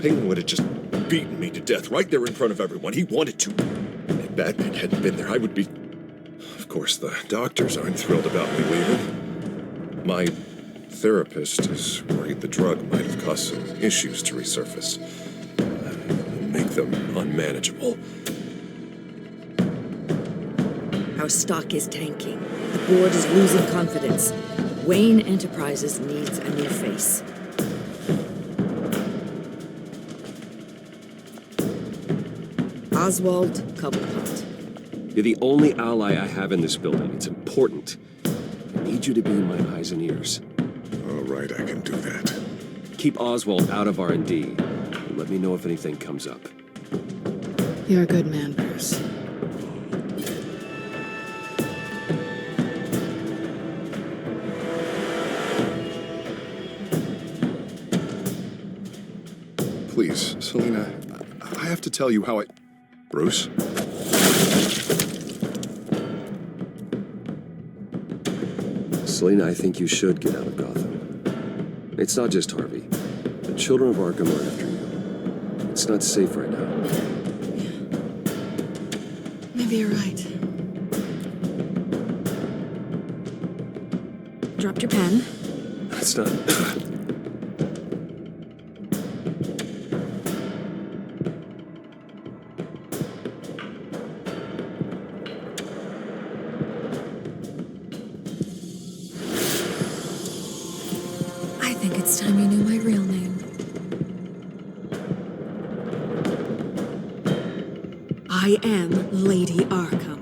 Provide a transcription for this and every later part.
Payton would have just beaten me to death right there in front of everyone. He wanted to. If Batman hadn't been there, I would be... Of course, the doctors aren't thrilled about me leaving. My therapist is worried the drug might have caused some issues to resurface. Make them unmanageable. Our stock is tanking. The board is losing confidence. Wayne Enterprises needs a new face. 𝐆𝐮𝐴𝐚𝐫𝐝𝐢𝐚. You're the only ally I have in this building. It's important. I need you to be my eyes and ears. All right, I can do that. Keep Oswald out of R&D. And let me know if anything comes up. You're a good man, Bruce. Please, Selina, I have to tell you how I... Bruce? Selina, I think you should get out of Gotham. It's not just Harvey. The children of Arkham are after you. It's not safe right now. Yeah. Maybe you're right. Dropped your pen. It's not... I think it's time you knew my real name. I am Lady Arkham.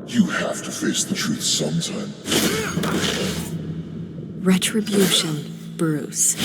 You have to face the truth sometime. Retribution, Bruce.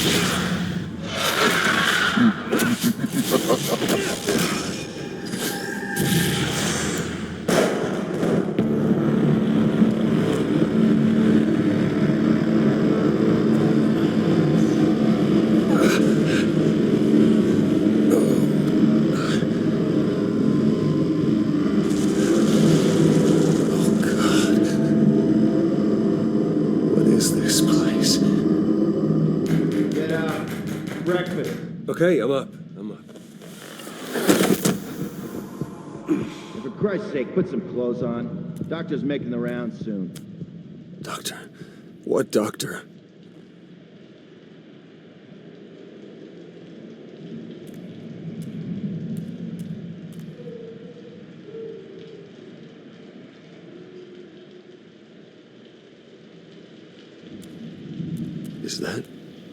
Okay, I'm up. For Christ's sake, put some clothes on. Doctor's making the rounds soon. Doctor? What doctor? Is that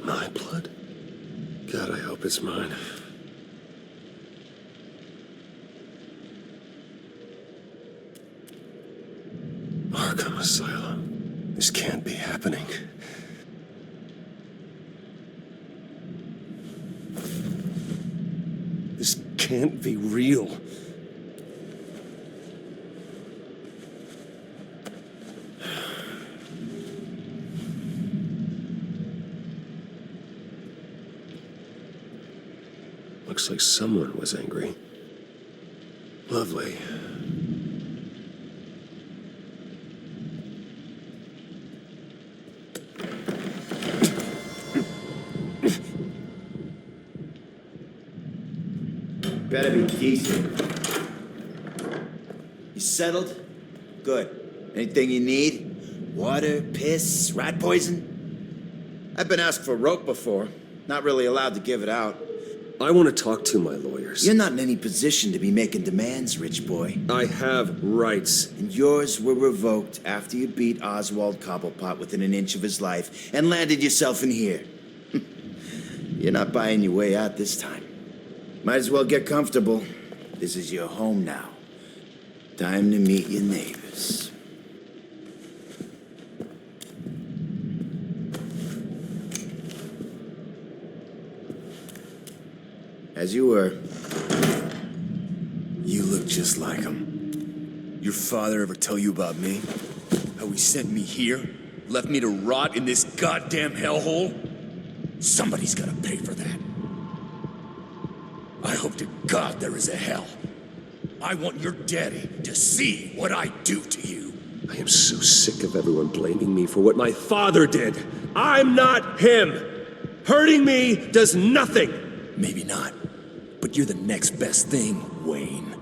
my blood? God, I hope it's mine. Arkham Asylum. This can't be happening. This can't be real. Looks like someone was angry. Lovely. Better be decent. You settled? Good. Anything you need? Water, piss, rat poison? I've been asked for rope before. Not really allowed to give it out. I want to talk to my lawyers. You're not in any position to be making demands, rich boy. I have rights. And yours were revoked after you beat Oswald Cobblepot within an inch of his life and landed yourself in here. You're not buying your way out this time. Might as well get comfortable. This is your home now. Time to meet your neighbors. As you were. You look just like him. Your father ever tell you about me? So he sent me here? Left me to rot in this goddamn hellhole? Somebody's gotta pay for that. I hope to God there is a hell. I want your daddy to see what I do to you. I am so sick of everyone blaming me for what my father did. I'm not him. Hurting me does nothing. Maybe not, but you're the next best thing, Wayne.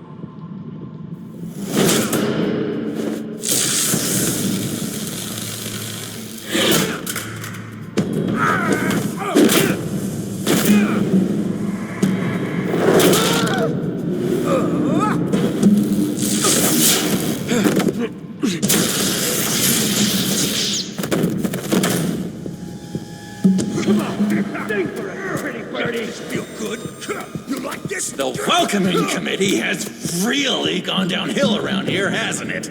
The welcoming committee has really gone downhill around here, hasn't it?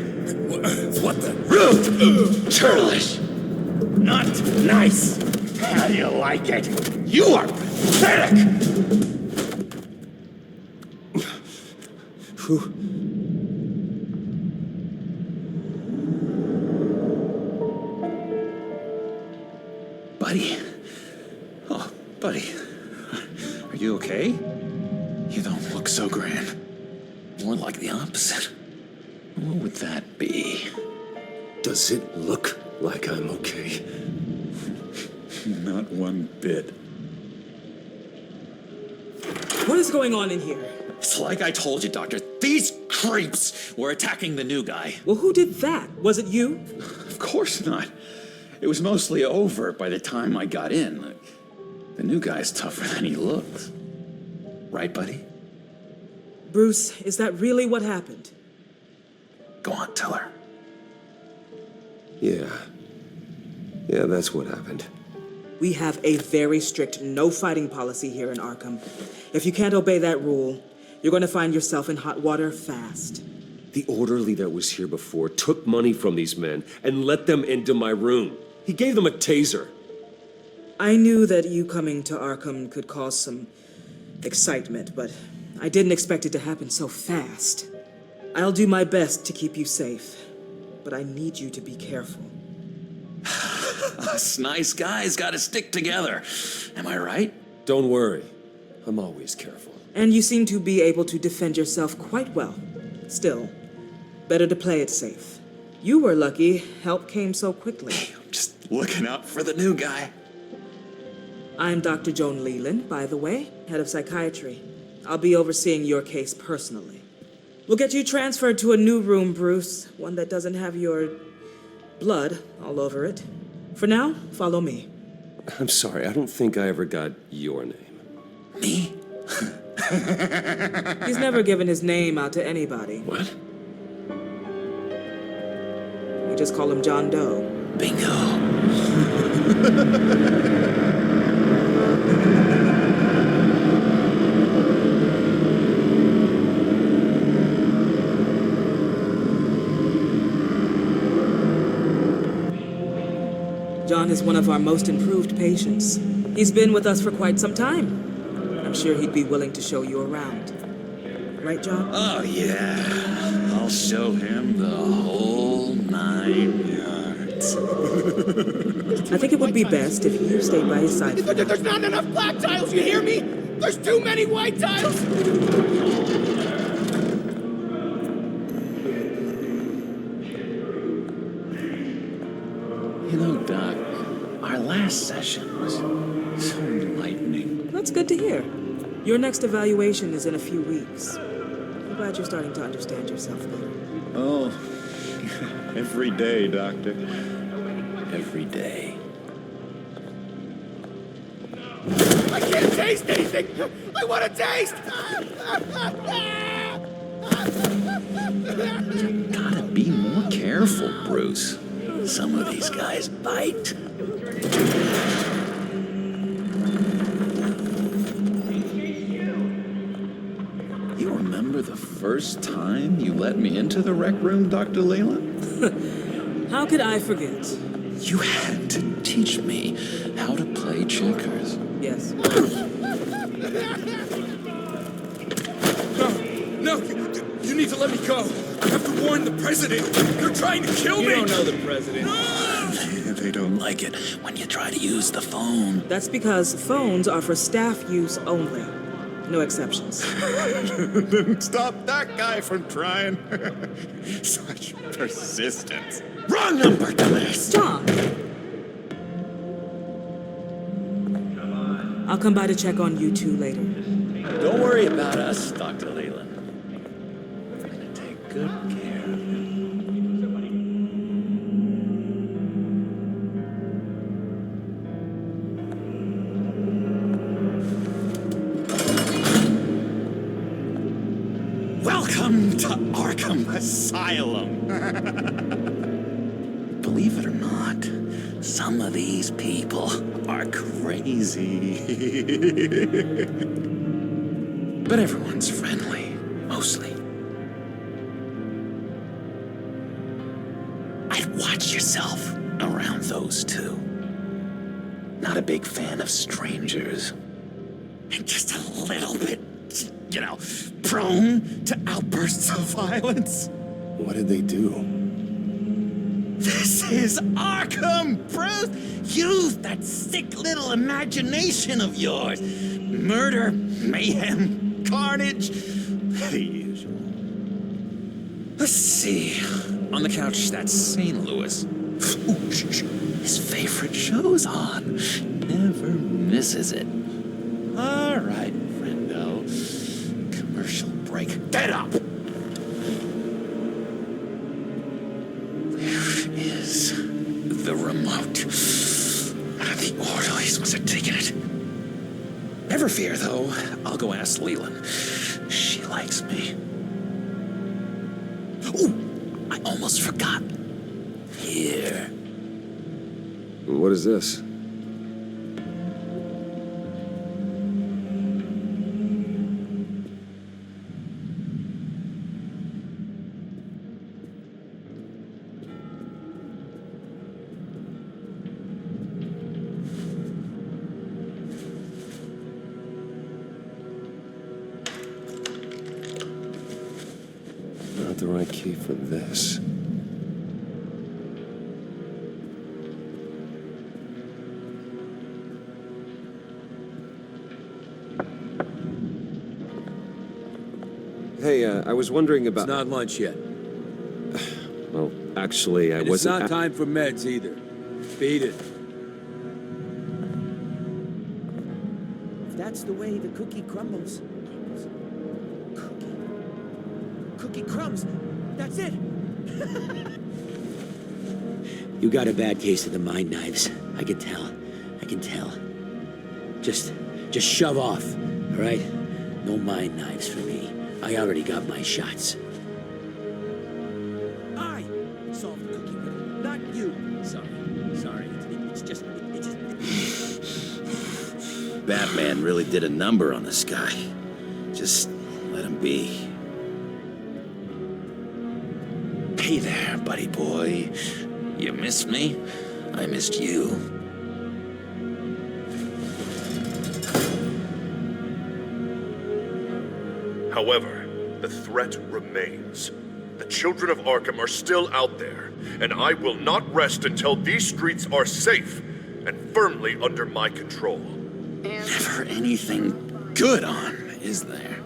What the? Rude! Churlish! Not nice! How do you like it? You are pathetic! Buddy? Oh, buddy. Are you okay? You don't look so grand. More like the opposite. What would that be? Does it look like I'm okay? Not one bit. What is going on in here? It's like I told you, Doctor. These creeps were attacking the new guy. Well, who did that? Was it you? Of course not. It was mostly over by the time I got in. The new guy's tougher than he looks. Right, buddy? Bruce, is that really what happened? Go on, tell her. Yeah, that's what happened. We have a very strict no fighting policy here in Arkham. If you can't obey that rule, you're going to find yourself in hot water fast. The orderly that was here before took money from these men and let them into my room. He gave them a taser. I knew that you coming to Arkham could cause some excitement, but I didn't expect it to happen so fast. I'll do my best to keep you safe, but I need you to be careful. Us nice guys gotta stick together. Am I right? Don't worry. I'm always careful. And you seem to be able to defend yourself quite well. Still, better to play it safe. You were lucky help came so quickly. I'm just looking out for the new guy. I'm Dr. Joan Leland, by the way, head of psychiatry. I'll be overseeing your case personally. We'll get you transferred to a new room, Bruce, one that doesn't have your blood all over it. For now, follow me. I'm sorry, I don't think I ever got your name. Me? He's never given his name out to anybody. What? We just call him John Doe. Bingo. John is one of our most improved patients. He's been with us for quite some time. I'm sure he'd be willing to show you around. Right, John? Oh, yeah. I'll show him the whole 9 yards. I think it would be best if you stayed by his side. There's not enough black tiles, you hear me? There's too many white tiles! You know, Doc, our last session was so enlightening. That's good to hear. Your next evaluation is in a few weeks. I'm glad you're starting to understand yourself better. Oh, every day, Doctor. Every day. I can't taste anything! I want to taste! Gotta be more careful, Bruce. Some of these guys bite. You remember the first time you let me into the rec room, Dr. Leland? How could I forget? You had to teach me how to play checkers. Yes. No, you need to let me go. I have to warn the president. They're trying to kill me. You don't know the president. They don't like it when you try to use the phone. That's because phones are for staff use only. No exceptions. Stop that guy from trying. Such persistence. Wrong number, dumbass. John! I'll come by to check on you two later. Don't worry about us, Dr. Leland. We're gonna take good care of you. Welcome to Arkham Asylum. Believe it or not, some of these people are crazy. But everyone's friendly, mostly. I'd watch yourself around those two. Not a big fan of strangers. And just a little bit, you know, prone to outbursts of violence. What did they do? This is Arkham, Bruce! Use that sick little imagination of yours. Murder, mayhem, carnage, the usual. Let's see. On the couch, that's St. Louis. Ooh, his favorite show's on. Never misses it. All right, friendo. Commercial break. Get up! Is the remote. The orderlies must have taken it. Never fear, though. I'll go ask Leland. She likes me. Ooh, I almost forgot. Here. What is this? Not the right key for this. Hey, I was wondering about... It's not lunch yet. Well, actually, I And wasn't... it's not time for meds either. Beat it. If that's the way the cookie crumbles. Cookie crumbs. That's it. You got a bad case of the mind knives. I can tell. I can tell. Just shove off, all right? No mind knives for me. I already got my shots. I solved the cookie riddle, not you. Sorry. It's just. Batman really did a number on this guy. Just let him be. Hey there, buddy boy. You missed me? I missed you. However, the threat remains. The children of Arkham are still out there, and I will not rest until these streets are safe and firmly under my control. Never anything good on, is there?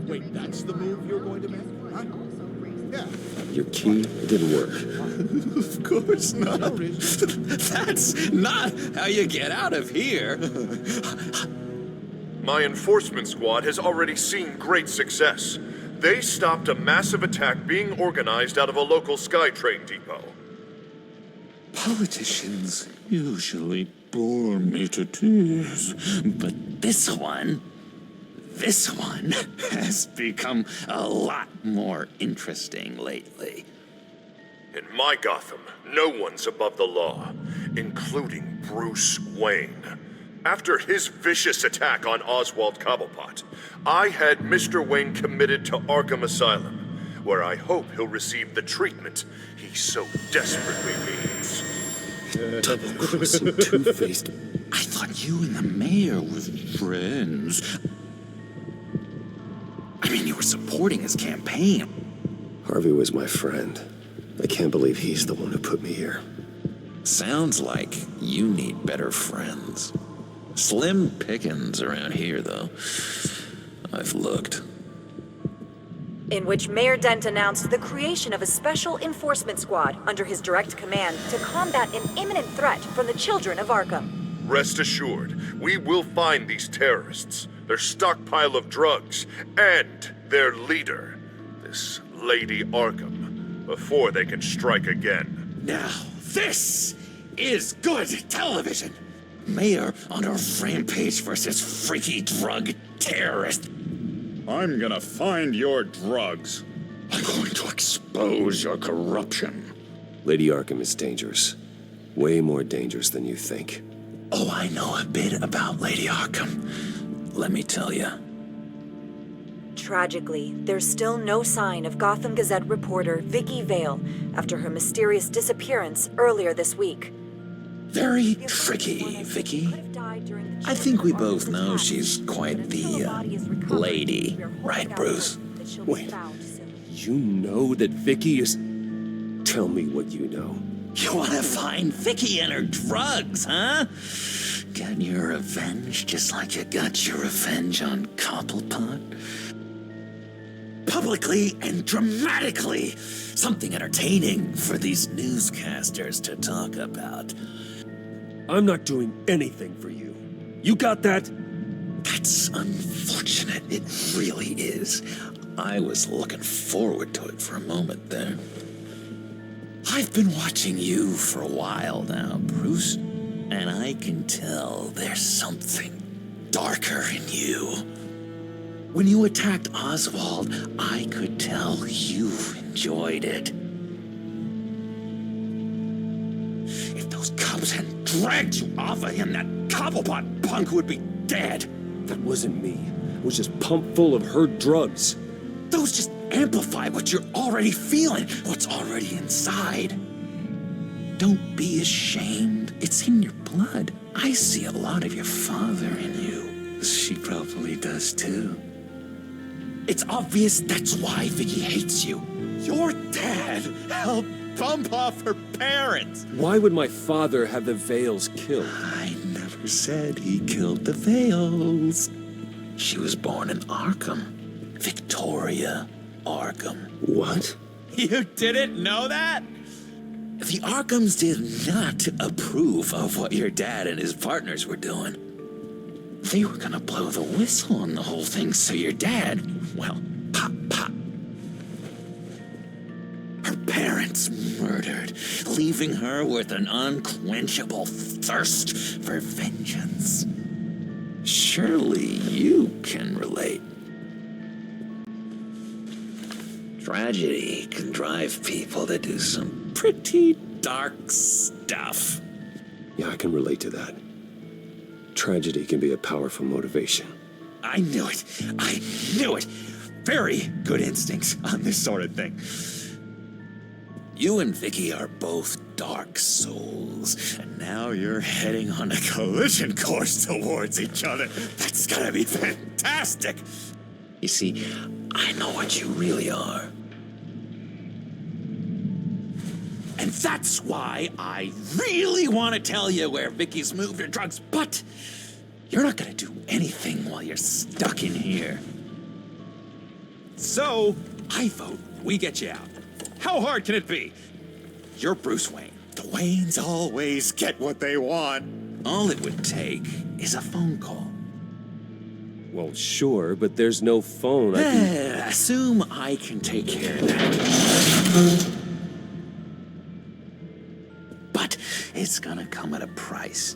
Wait, that's the move you're going to make? Huh? Yeah. Your key didn't work. Of course not. That's not how you get out of here. My enforcement squad has already seen great success. They stopped a massive attack being organized out of a local SkyTrain depot. Politicians usually bore me to tears, but this one has become a lot more interesting lately. In my Gotham, no one's above the law, including Bruce Wayne. After his vicious attack on Oswald Cobblepot, I had Mr. Wayne committed to Arkham Asylum, where I hope he'll receive the treatment he so desperately needs. Double-crossing, two-faced. I thought you and the mayor were friends. I mean, you were supporting his campaign. Harvey was my friend. I can't believe he's the one who put me here. Sounds like you need better friends. Slim pickings around here, though. I've looked. In which Mayor Dent announced the creation of a special enforcement squad under his direct command to combat an imminent threat from the children of Arkham. Rest assured, we will find these terrorists, their stockpile of drugs, and their leader, this Lady Arkham, before they can strike again. Now, this is good television. Mayor on a rampage versus freaky drug terrorist. I'm gonna find your drugs. I'm going to expose your corruption. Lady Arkham is dangerous. Way more dangerous than you think. Oh, I know a bit about Lady Arkham. Let me tell you. Tragically, there's still no sign of Gotham Gazette reporter Vicky Vale after her mysterious disappearance earlier this week. Very tricky, Vicky. I think we both know she's quite the, lady. Right, Bruce? Wait. You know that Vicky is... Tell me what you know. You want to find Vicky and her drugs, huh? Get your revenge just like you got your revenge on Cobblepot? Publicly and dramatically. Something entertaining for these newscasters to talk about. I'm not doing anything for you. You got that? That's unfortunate. It really is. I was looking forward to it for a moment there. I've been watching you for a while now, Bruce, and I can tell there's something darker in you. When you attacked Oswald, I could tell you enjoyed it. If those cubs hadn't dragged you off of him, that Cobblepot punk would be dead. That wasn't me. It was just pumped full of her drugs. Those just amplify what you're already feeling, what's already inside. Don't be ashamed. It's in your blood. I see a lot of your father in you. She probably does too. It's obvious that's why Vicky hates you. Your dad helped bump off her parents. Why would my father have the Vales killed? I never said he killed the Vales. She was born in Arkham. Victoria Arkham. What? You didn't know that? The Arkhams did not approve of what your dad and his partners were doing. They were gonna blow the whistle on the whole thing, so your dad, well, pop. Her parents murdered, leaving her with an unquenchable thirst for vengeance. Surely you can relate. Tragedy can drive people to do some pretty dark stuff. Yeah, I can relate to that. Tragedy can be a powerful motivation. I knew it. I knew it. Very good instincts on this sort of thing. You and Vicky are both dark souls, and now you're heading on a collision course towards each other. That's gonna be fantastic. You see, I know what you really are. And that's why I really want to tell you where Vicky's moved her drugs, but you're not going to do anything while you're stuck in here. So, I vote we get you out. How hard can it be? You're Bruce Wayne. The Waynes always get what they want. All it would take is a phone call. Well, sure, but there's no phone. Assume I can take care of that. But it's gonna come at a price.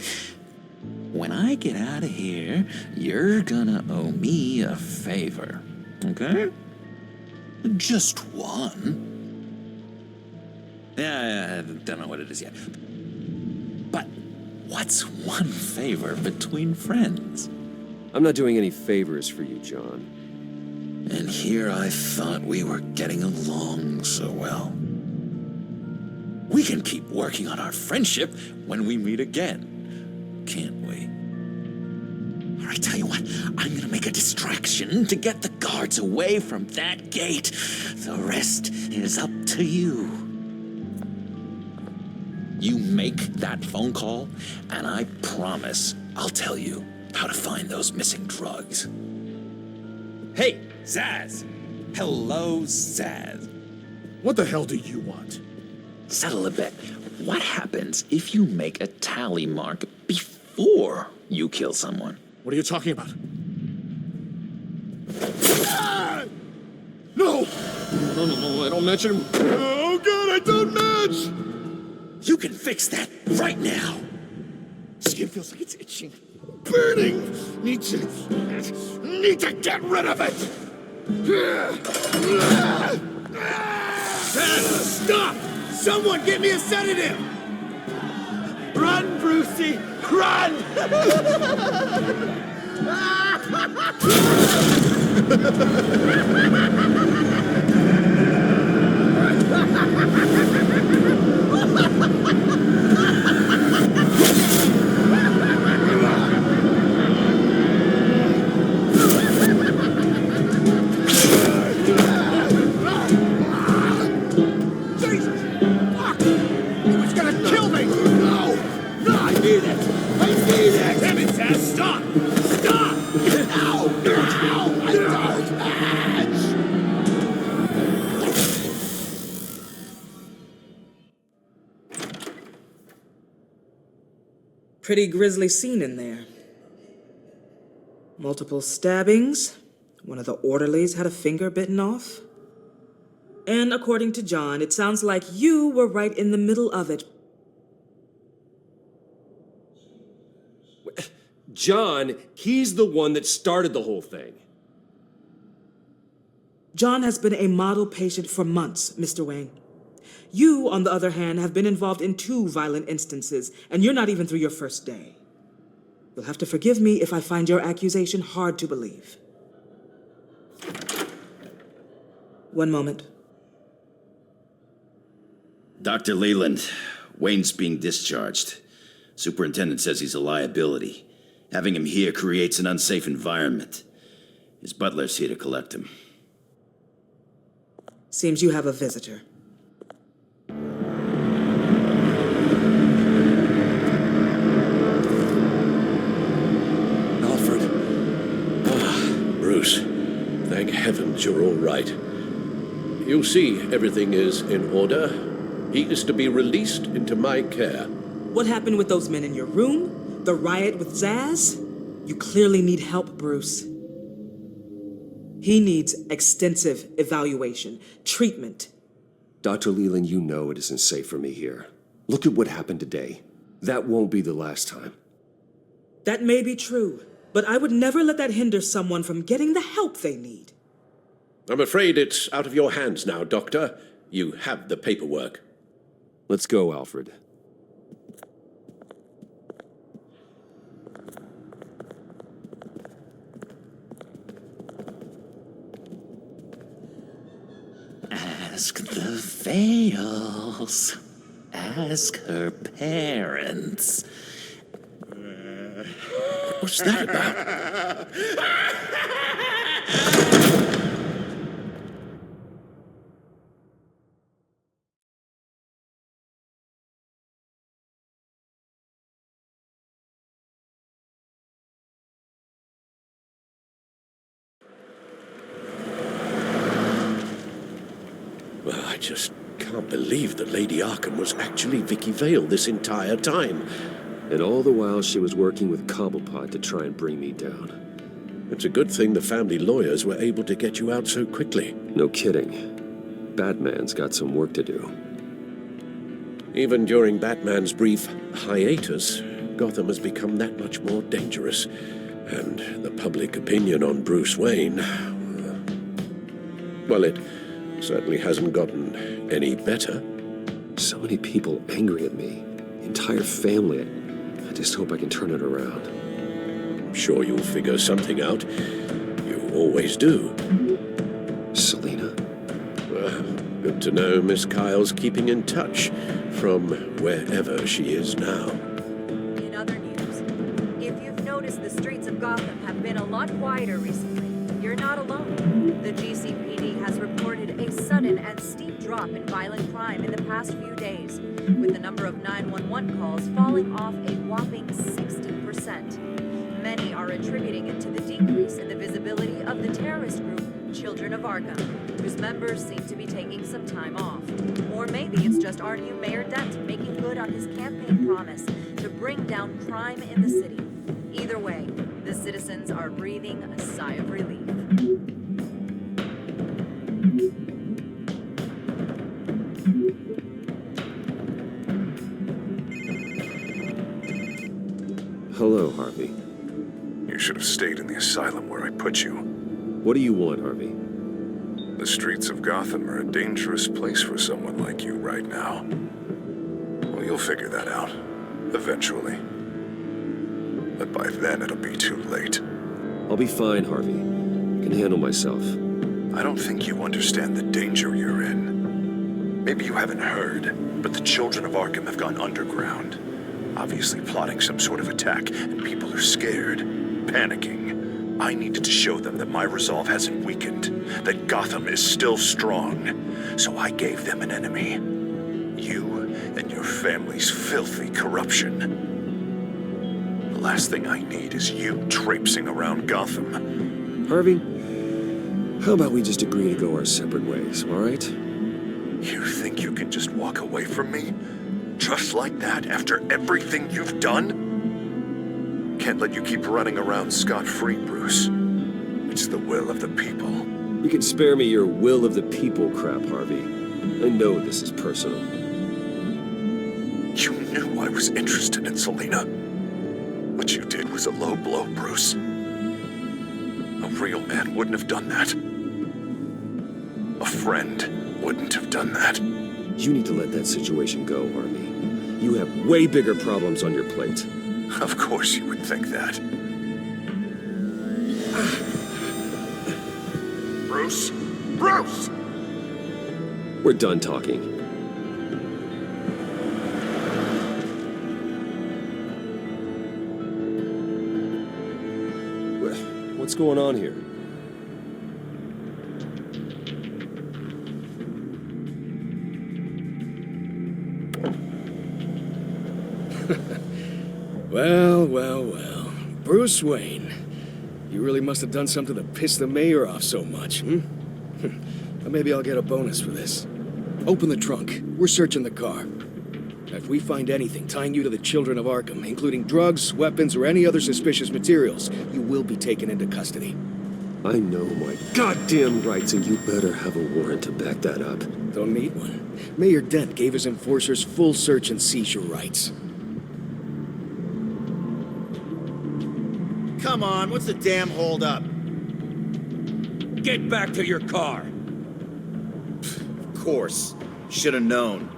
When I get out of here, you're gonna owe me a favor, okay? Just one. Yeah, I don't know what it is yet. But what's one favor between friends? I'm not doing any favors for you, John. And here I thought we were getting along so well. We can keep working on our friendship when we meet again, can't we? All right, tell you what, I'm gonna make a distraction to get the guards away from that gate. The rest is up to you. You make that phone call, and I promise I'll tell you how to find those missing drugs. Hey, Zaz! Hello, Zaz. What the hell do you want? Settle a bet. What happens if you make a tally mark before you kill someone? What are you talking about? No! No, I don't match him. Oh, God, I don't match! You can fix that right now. Skin feels like it's itching. Burning! Need to get rid of it! Stop! Someone get me a sedative! Run, Brucey! Run! Stop! Stop! No! No! I don't match! Pretty grisly scene in there. Multiple stabbings. One of the orderlies had a finger bitten off. And according to John, it sounds like you were right in the middle of it. John, he's the one that started the whole thing. John has been a model patient for months, Mr. Wayne. You, on the other hand, have been involved in 2 violent instances, and you're not even through your first day. You'll have to forgive me if I find your accusation hard to believe. One moment. Dr. Leland, Wayne's being discharged. Superintendent says he's a liability. Having him here creates an unsafe environment. His butler's here to collect him. Seems you have a visitor. Alfred. Bruce. Thank heavens you're all right. You see, everything is in order. He is to be released into my care. What happened with those men in your room? The riot with Zaz? You clearly need help, Bruce. He needs extensive evaluation, treatment. Dr. Leland, you know it isn't safe for me here. Look at what happened today. That won't be the last time. That may be true, but I would never let that hinder someone from getting the help they need. I'm afraid it's out of your hands now, Doctor. You have the paperwork. Let's go, Alfred. Ask the Vales. Ask her parents. What's that about? Well, I just can't believe that Lady Arkham was actually Vicky Vale this entire time. And all the while she was working with Cobblepot to try and bring me down. It's a good thing the family lawyers were able to get you out so quickly. No kidding. Batman's got some work to do. Even during Batman's brief hiatus, Gotham has become that much more dangerous. And the public opinion on Bruce Wayne... well, it certainly hasn't gotten any better. So many people angry at me. Entire family. I just hope I can turn it around. I'm sure you'll figure something out. You always do. Selina? Good to know Miss Kyle's keeping in touch from wherever she is now. In other news, if you've noticed, the streets of Gotham have been a lot quieter recently. You're not alone. The GCPD has reported a sudden and steep drop in violent crime in the past few days, with the number of 911 calls falling off a whopping 60%. Many are attributing it to the decrease in the visibility of the terrorist group Children of Arkham, whose members seem to be taking some time off. Or maybe it's just our new Mayor Dent making good on his campaign promise to bring down crime in the city. Either way, the citizens are breathing a sigh of relief. Hello, Harvey. You should have stayed in the asylum where I put you. What do you want, Harvey? The streets of Gotham are a dangerous place for someone like you right now. Well, you'll figure that out. Eventually. But by then, it'll be too late. I'll be fine, Harvey. I can handle myself. I don't think you understand the danger you're in. Maybe you haven't heard, but the Children of Arkham have gone underground. Obviously plotting some sort of attack, and people are scared, panicking. I needed to show them that my resolve hasn't weakened, that Gotham is still strong. So I gave them an enemy. You and your family's filthy corruption. The last thing I need is you traipsing around Gotham. Harvey, how about we just agree to go our separate ways, all right? You think you can just walk away from me? Just like that, after everything you've done? Can't let you keep running around scot-free, Bruce. It's the will of the people. You can spare me your will of the people crap, Harvey. I know this is personal. You knew I was interested in Selina. What you did was a low blow, Bruce. A real man wouldn't have done that. A friend wouldn't have done that. You need to let that situation go, Harvey. You have way bigger problems on your plate. Of course you would think that. Bruce? Bruce! We're done talking. What's going on here? Well. Bruce Wayne. You really must have done something to piss the mayor off so much, hmm? Maybe I'll get a bonus for this. Open the trunk. We're searching the car. If we find anything tying you to the Children of Arkham, including drugs, weapons, or any other suspicious materials, you will be taken into custody. I know my goddamn rights, and you better have a warrant to back that up. Don't need one. Mayor Dent gave his enforcers full search and seizure rights. Come on, what's the damn holdup? Get back to your car. Of course. Should have known.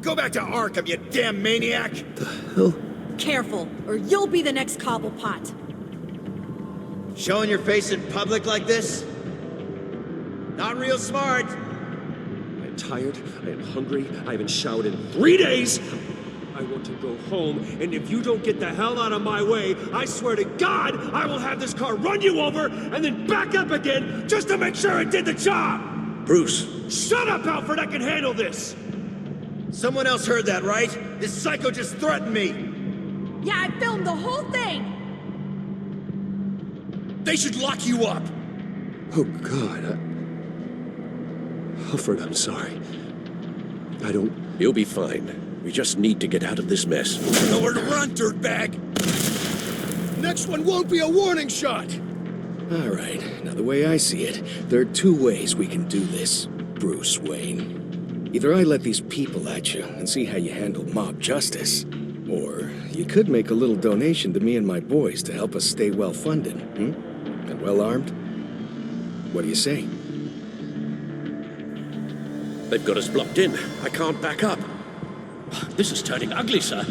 Go back to Arkham, you damn maniac! The hell? Careful, or you'll be the next Cobblepot. Showing your face in public like this? Not real smart. I am tired, I am hungry, I haven't showered in 3 days! I want to go home, and if you don't get the hell out of my way, I swear to God, I will have this car run you over, and then back up again, just to make sure it did the job! Bruce! Shut up, Alfred, I can handle this! Someone else heard that, right? This psycho just threatened me! Yeah, I filmed the whole thing! They should lock you up! Oh, God, Alfred, I'm sorry. I don't... You'll be fine. We just need to get out of this mess. Nowhere to run, dirtbag! Next one won't be a warning shot! All right, now the way I see it, there are 2 ways we can do this, Bruce Wayne. Either I let these people at you and see how you handle mob justice, or you could make a little donation to me and my boys to help us stay well-funded, and well-armed. What do you say? They've got us blocked in. I can't back up. This is turning ugly, sir.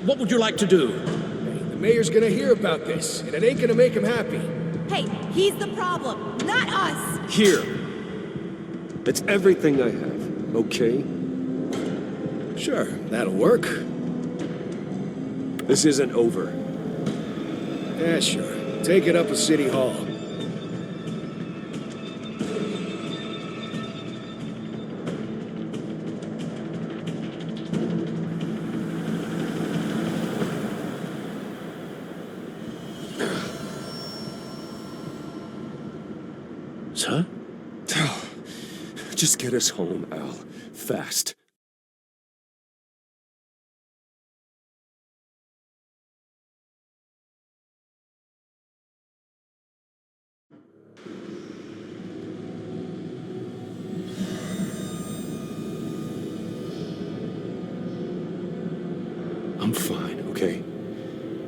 What would you like to do? The mayor's gonna hear about this, and it ain't gonna make him happy. Hey, he's the problem, not us! Here! It's everything I have, okay? Sure, that'll work. This isn't over. Yeah, sure. Take it up with City Hall. Sir? Just get us home, Al. Fast. I'm fine, okay?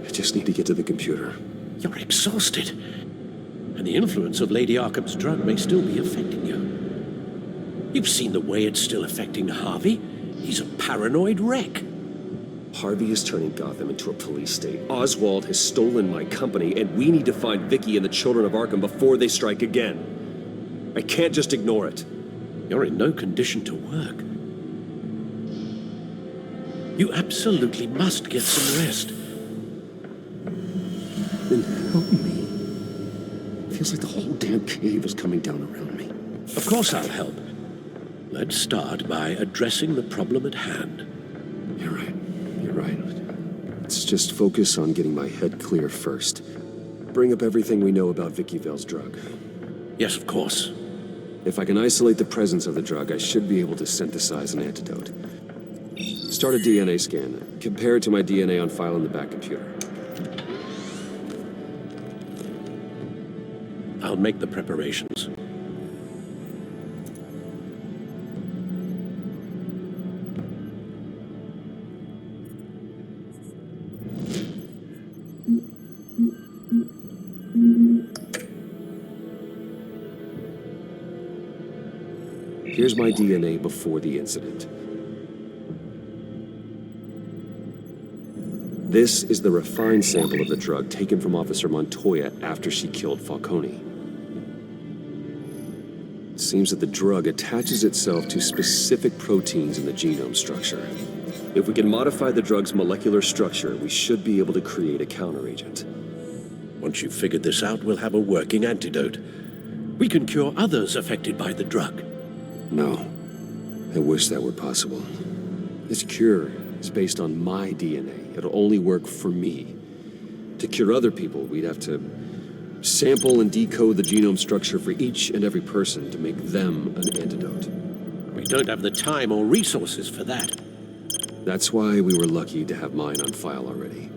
I just need to get to the computer. You're exhausted. And the influence of Lady Arkham's drug may still be affecting you. You've seen the way it's still affecting Harvey. He's a paranoid wreck. Harvey is turning Gotham into a police state. Oswald has stolen my company, and we need to find Vicky and the children of Arkham before they strike again. I can't just ignore it. You're in no condition to work. You absolutely must get some rest. Then help me. Feels like the whole damn cave is coming down around me. Of course I'll help. Let's start by addressing the problem at hand. You're right. You're right. Let's just focus on getting my head clear first. Bring up everything we know about Vicky Vale's drug. Yes, of course. If I can isolate the presence of the drug, I should be able to synthesize an antidote. Start a DNA scan. Compare it to my DNA on file in the back computer. I'll make the preparations. Here's my DNA before the incident. This is the refined sample of the drug taken from Officer Montoya after she killed Falcone. It seems that the drug attaches itself to specific proteins in the genome structure. If we can modify the drug's molecular structure, we should be able to create a counteragent. Once you've figured this out, we'll have a working antidote. We can cure others affected by the drug. No. I wish that were possible. This cure is based on my DNA. It'll only work for me. To cure other people, we'd have to sample and decode the genome structure for each and every person to make them an antidote. We don't have the time or resources for that. That's why we were lucky to have mine on file already.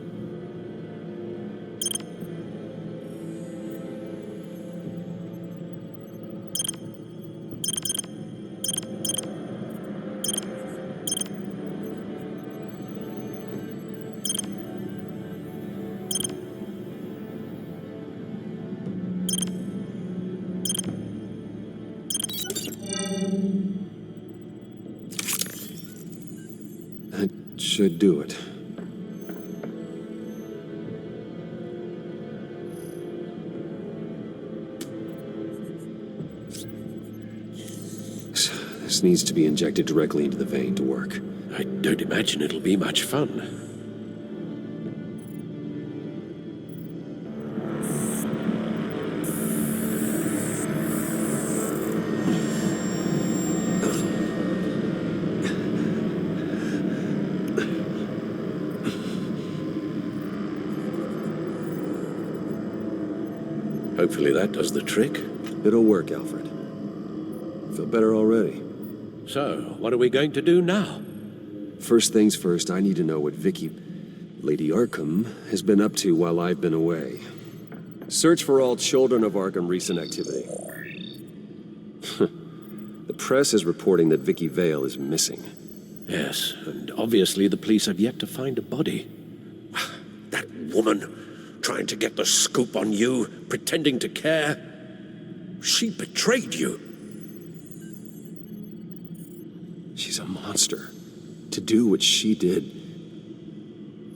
Should do it. This needs to be injected directly into the vein to work. I don't imagine it'll be much fun. Hopefully that does the trick. It'll work, Alfred. Feel better already. So, what are we going to do now? First things first, I need to know what Vicky, Lady Arkham, has been up to while I've been away. Search for all children of Arkham recent activity. The press is reporting that Vicky Vale is missing. Yes, and obviously the police have yet to find a body. That woman, trying to get the scoop on you, pretending to care. She betrayed you. She's a monster. To do what she did.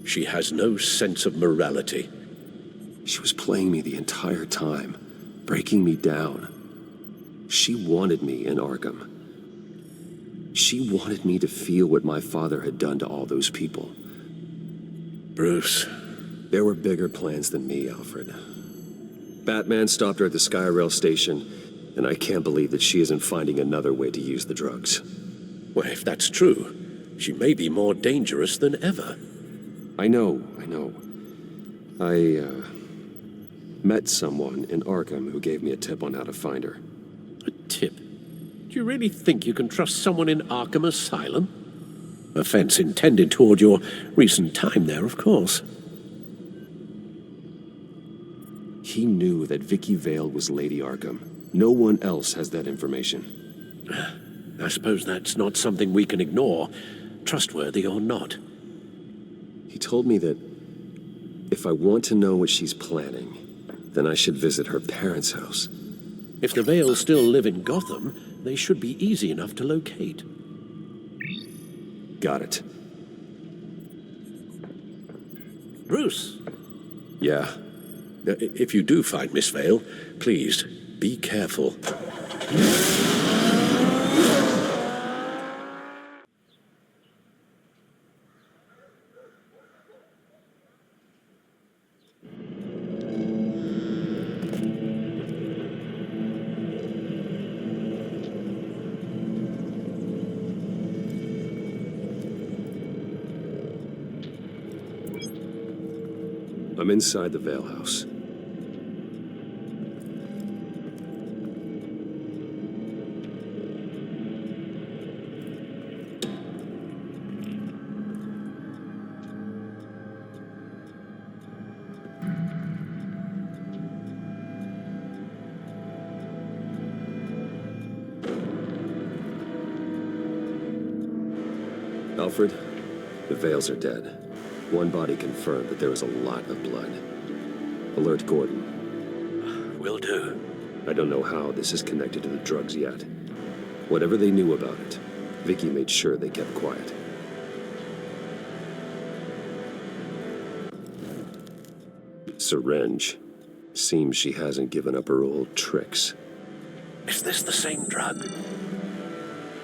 She has no sense of morality. She was playing me the entire time, breaking me down. She wanted me in Arkham. She wanted me to feel what my father had done to all those people. Bruce. There were bigger plans than me, Alfred. Batman stopped her at the Skyrail station, and I can't believe that she isn't finding another way to use the drugs. Well, if that's true, she may be more dangerous than ever. I know. I met someone in Arkham who gave me a tip on how to find her. A tip? Do you really think you can trust someone in Arkham Asylum? Offense intended toward your recent time there, of course. He knew that Vicky Vale was Lady Arkham. No one else has that information. I suppose that's not something we can ignore, trustworthy or not. He told me that if I want to know what she's planning, then I should visit her parents' house. If the Vales still live in Gotham, they should be easy enough to locate. Got it. Bruce? Yeah? If you do find Miss Vale, please, be careful. I'm inside the Vale house. Alfred, the Vales are dead. One body confirmed that there was a lot of blood. Alert Gordon. Will do. I don't know how this is connected to the drugs yet. Whatever they knew about it, Vicky made sure they kept quiet. Syringe. Seems she hasn't given up her old tricks. Is this the same drug?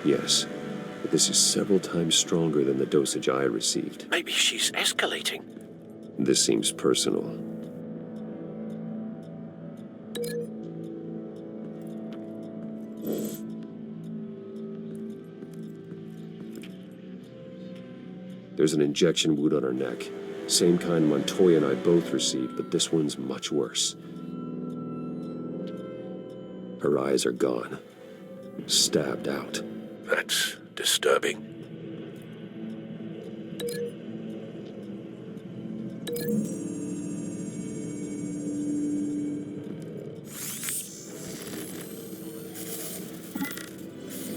Yes. But this is several times stronger than the dosage I received. Maybe she's escalating. This seems personal. There's an injection wound on her neck. Same kind Montoya and I both received, but this one's much worse. Her eyes are gone. Stabbed out. That's disturbing.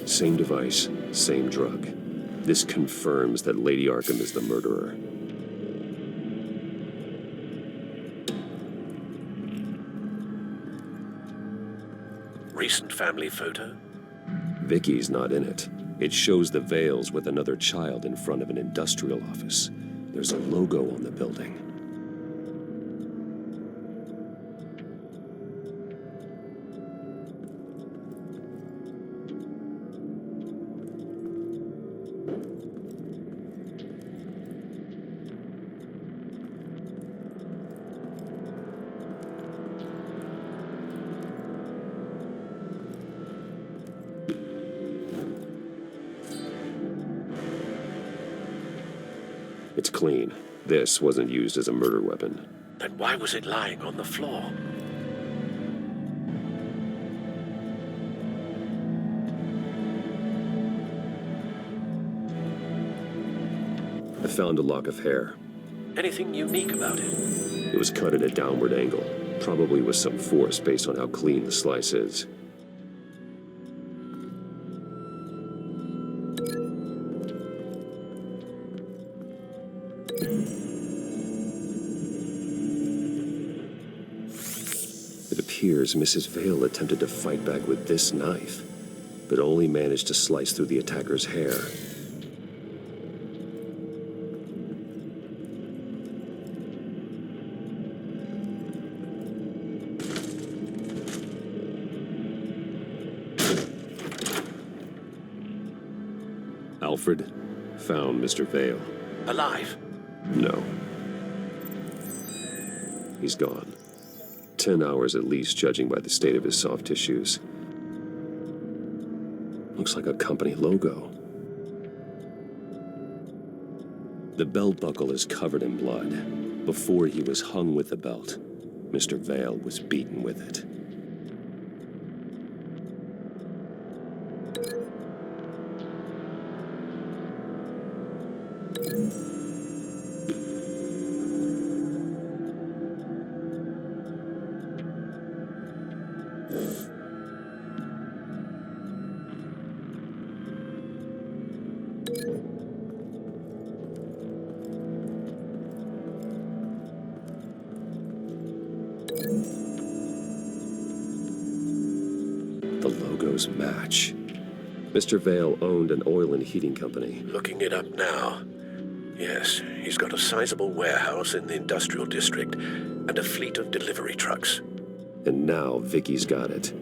Same device, same drug. This confirms that Lady Arkham is the murderer. Recent family photo? Vicky's not in it. It shows the Vales with another child in front of an industrial office. There's a logo on the building. It's clean. This wasn't used as a murder weapon. Then why was it lying on the floor? I found a lock of hair. Anything unique about it? It was cut at a downward angle, probably with some force based on how clean the slice is. It appears Mrs. Vale attempted to fight back with this knife, but only managed to slice through the attacker's hair. Alfred found Mr. Vale. Alive? No. He's gone. 10 hours at least, judging by the state of his soft tissues. Looks like a company logo. The belt buckle is covered in blood. Before he was hung with the belt, Mr. Vale was beaten with it. The logos match. Mr. Vale owned an oil and heating company. Looking it up now. Yes, he's got a sizable warehouse in the industrial district and a fleet of delivery trucks. And now Vicky's got it.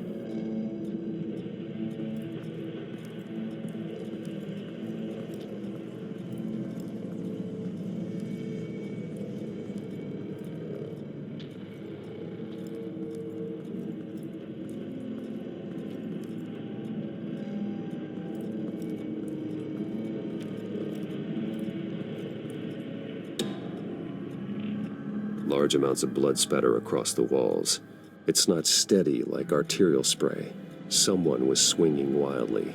Large amounts of blood spatter across the walls. It's not steady like arterial spray. Someone was swinging wildly.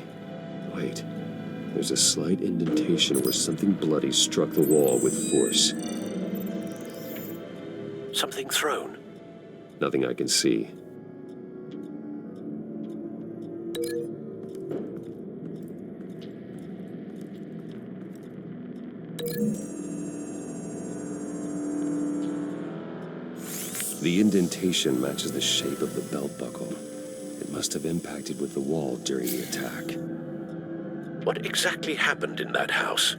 Wait, there's a slight indentation where something bloody struck the wall with force. Something thrown? Nothing I can see. The indentation matches the shape of the belt buckle. It must have impacted with the wall during the attack. What exactly happened in that house?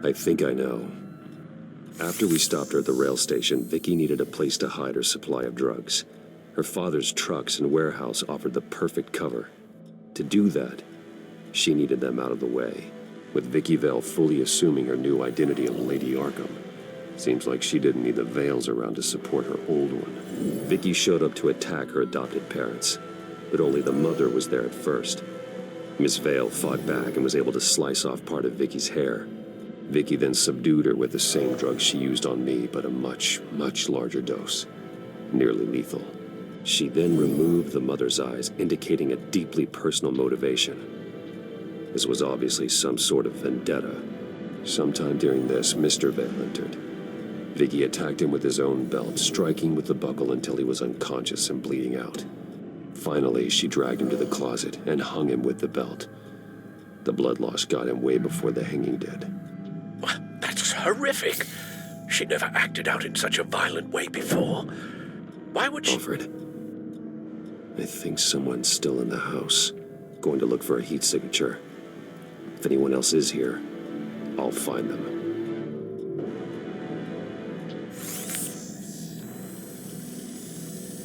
I think I know. After we stopped her at the rail station, Vicky needed a place to hide her supply of drugs. Her father's trucks and warehouse offered the perfect cover. To do that, she needed them out of the way, with Vicky Vale fully assuming her new identity of Lady Arkham. Seems like she didn't need the Vales around to support her old one. Vicky showed up to attack her adopted parents, but only the mother was there at first. Miss Vale fought back and was able to slice off part of Vicky's hair. Vicky then subdued her with the same drug she used on me, but a much, much larger dose. Nearly lethal. She then removed the mother's eyes, indicating a deeply personal motivation. This was obviously some sort of vendetta. Sometime during this, Mr. Vale entered. Vicky attacked him with his own belt, striking with the buckle until he was unconscious and bleeding out. Finally, she dragged him to the closet and hung him with the belt. The blood loss got him way before the hanging did. That's horrific. She never acted out in such a violent way before. Why would she— Alfred, I think someone's still in the house. Going to look for a heat signature. If anyone else is here, I'll find them.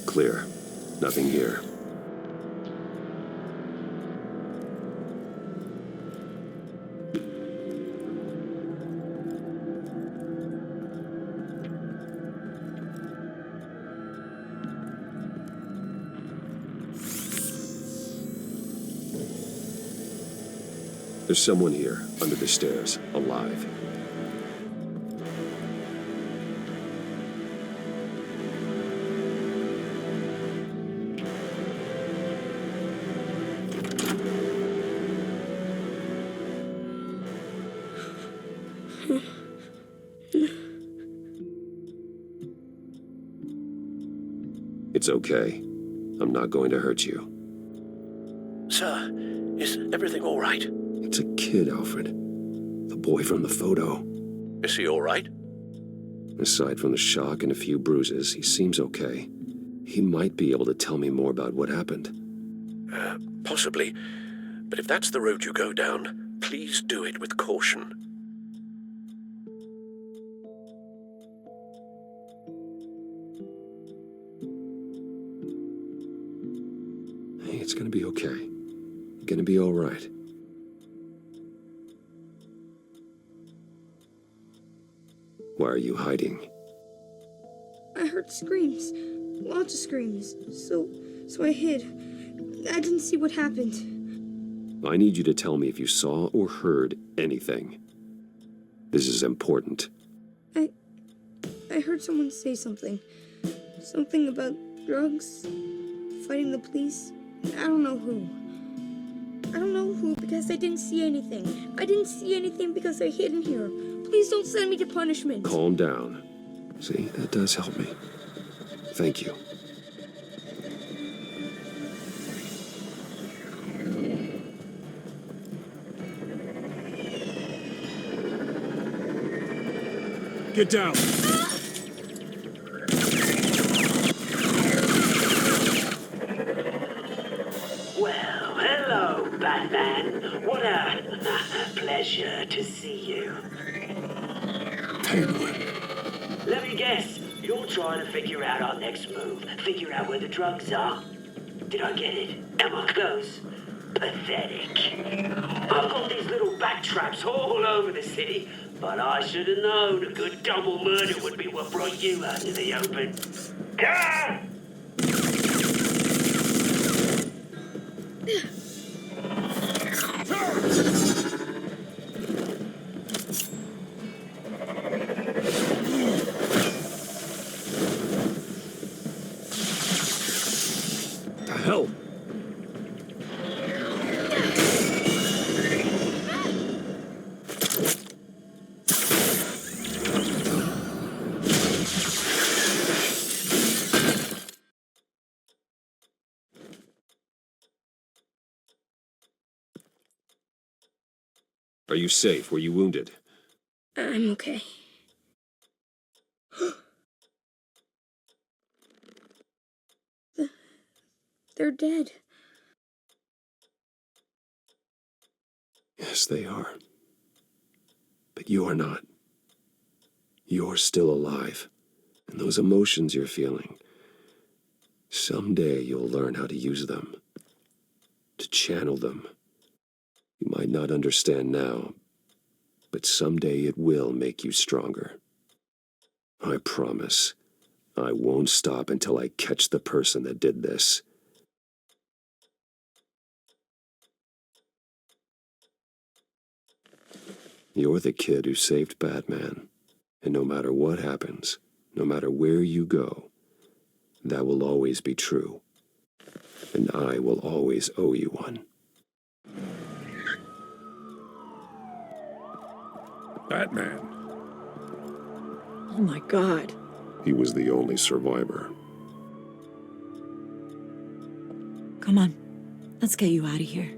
Clear. Nothing here. There's someone here, under the stairs, alive. It's okay. I'm not going to hurt you. Sir, is everything all right? It's a kid, Alfred. The boy from the photo. Is he all right? Aside from the shock and a few bruises, he seems okay. He might be able to tell me more about what happened. Possibly. But if that's the road you go down, please do it with caution. Hey, it's gonna be okay. Gonna be all right. Why are you hiding? I heard screams. Lots of screams. So I hid. I didn't see what happened. I need you to tell me if you saw or heard anything. This is important. I heard someone say something. Something about drugs, fighting the police. I don't know who. Because I didn't see anything. I didn't see anything because I hid in here. Please don't send me to punishment. Calm down. See, that does help me. Thank you. Get down. Well, hello, Batman. What a pleasure to see you. Penguin. Let me guess. You're trying to figure out our next move. Figure out where the drugs are. Did I get it? Am I close? Pathetic. I've got these little bat traps all over the city, but I should have known a good double murder would be what brought you out to the open. Come! The hell? Are you safe? Were you wounded? I'm okay. They're dead. Yes, they are. But you are not. You're still alive. And those emotions you're feeling, someday you'll learn how to use them. To channel them. You might not understand now, but someday it will make you stronger. I promise. I won't stop until I catch the person that did this. You're the kid who saved Batman. And no matter what happens, no matter where you go, that will always be true. And I will always owe you one. Batman. Oh my God. He was the only survivor. Come on. Let's get you out of here.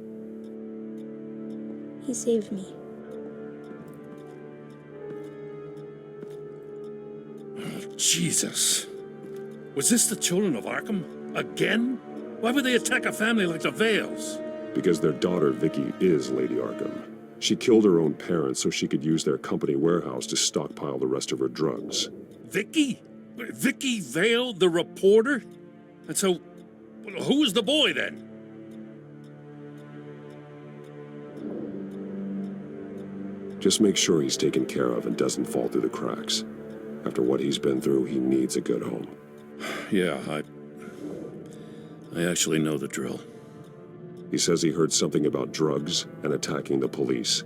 He saved me. Jesus. Was this the children of Arkham? Again? Why would they attack a family like the Vales? Because their daughter, Vicky, is Lady Arkham. She killed her own parents so she could use their company warehouse to stockpile the rest of her drugs. Vicky? Vicky Vale, the reporter? And so, who was the boy then? Just make sure he's taken care of and doesn't fall through the cracks. After what he's been through, he needs a good home. Yeah, I actually know the drill. He says he heard something about drugs and attacking the police.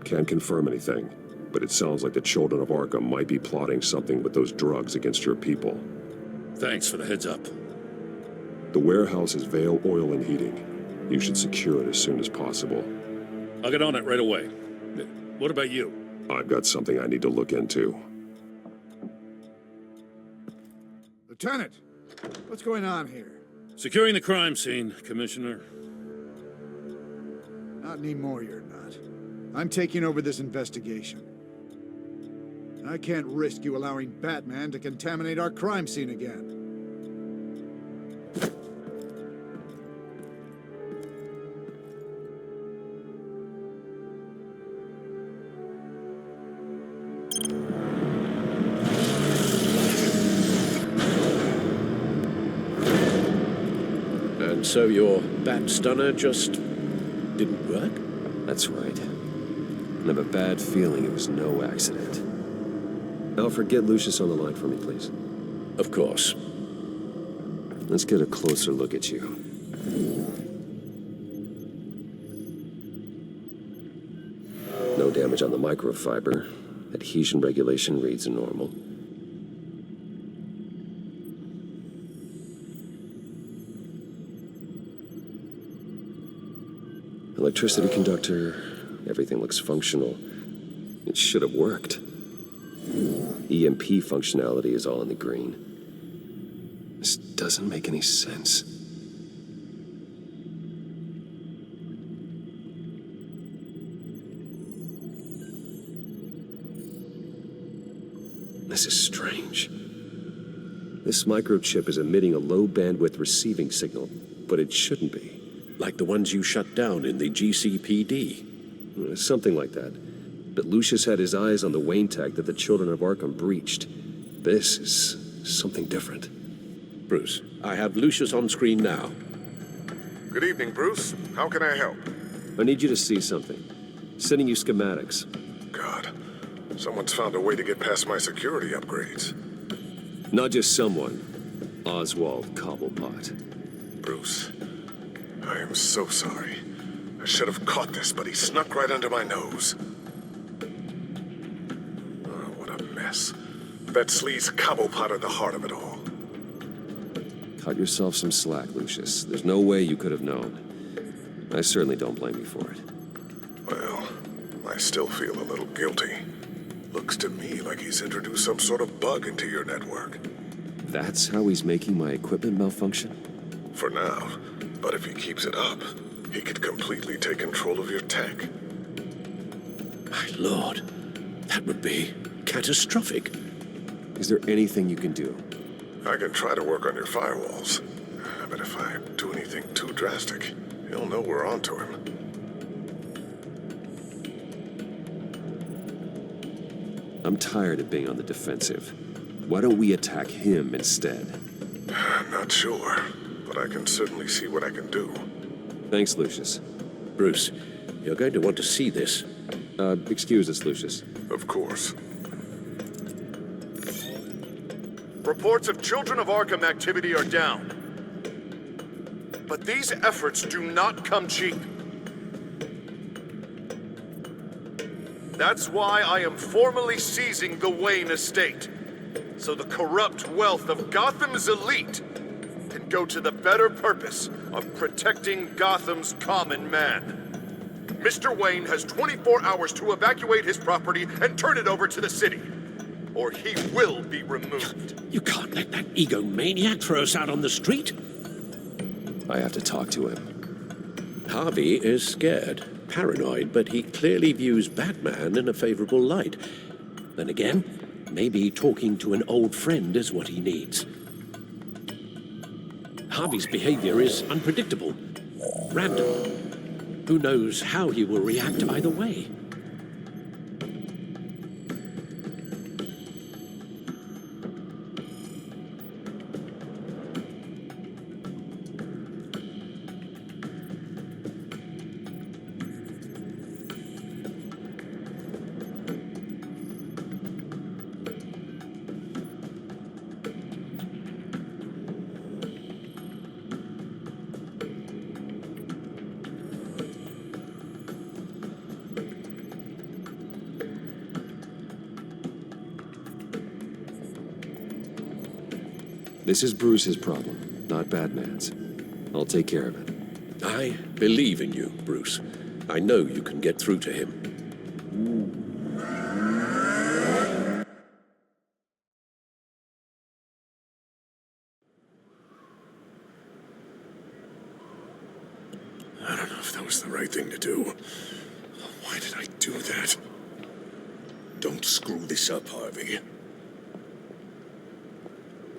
Can't confirm anything, but it sounds like the children of Arkham might be plotting something with those drugs against your people. Thanks for the heads up. The warehouse is Vale Oil and Heating. You should secure it as soon as possible. I'll get on it right away. What about you? I've got something I need to look into. Lieutenant, what's going on here? Securing the crime scene, Commissioner. Not anymore, you're not. I'm taking over this investigation. I can't risk you allowing Batman to contaminate our crime scene again. And so your bat stunner just didn't work? That's right. I have a bad feeling it was no accident. Alfred, get Lucius on the line for me, please. Of course. Let's get a closer look at you. No damage on the microfiber. Adhesion regulation reads normal. Electricity conductor, everything looks functional. It should have worked. EMP functionality is all in the green. This doesn't make any sense. This is strange. This microchip is emitting a low-bandwidth receiving signal, but it shouldn't be. Like the ones you shut down in the GCPD. Something like that. But Lucius had his eyes on the Wayne tag that the Children of Arkham breached. This is something different. Bruce, I have Lucius on screen now. Good evening, Bruce. How can I help? I need you to see something. Sending you schematics. God, someone's found a way to get past my security upgrades. Not just someone. Oswald Cobblepot. Bruce, I am so sorry. I should have caught this, but he snuck right under my nose. Oh, what a mess. Bet Sleaze's Cobblepot at the heart of it all. Cut yourself some slack, Lucius. There's no way you could have known. I certainly don't blame you for it. Well, I still feel a little guilty. Looks to me like he's introduced some sort of bug into your network. That's how he's making my equipment malfunction? For now. But if he keeps it up, he could completely take control of your tech. My lord, that would be catastrophic. Is there anything you can do? I can try to work on your firewalls. But if I do anything too drastic, he'll know we're onto him. I'm tired of being on the defensive. Why don't we attack him instead? Not sure, but I can certainly see what I can do. Thanks, Lucius. Bruce, you're going to want to see this. Excuse us, Lucius. Of course. Reports of Children of Arkham activity are down. But these efforts do not come cheap. That's why I am formally seizing the Wayne estate, so the corrupt wealth of Gotham's elite can go to the better purpose of protecting Gotham's common man. Mr. Wayne has 24 hours to evacuate his property and turn it over to the city, or he will be removed. You can't let that egomaniac throw us out on the street. I have to talk to him. Harvey is scared, paranoid, but he clearly views Batman in a favorable light. Then again, maybe talking to an old friend is what he needs. Harvey's behavior is unpredictable, random. Who knows how he will react either way? This is Bruce's problem, not Batman's. I'll take care of it. I believe in you, Bruce. I know you can get through to him. I don't know if that was the right thing to do. Why did I do that? Don't screw this up, Harvey.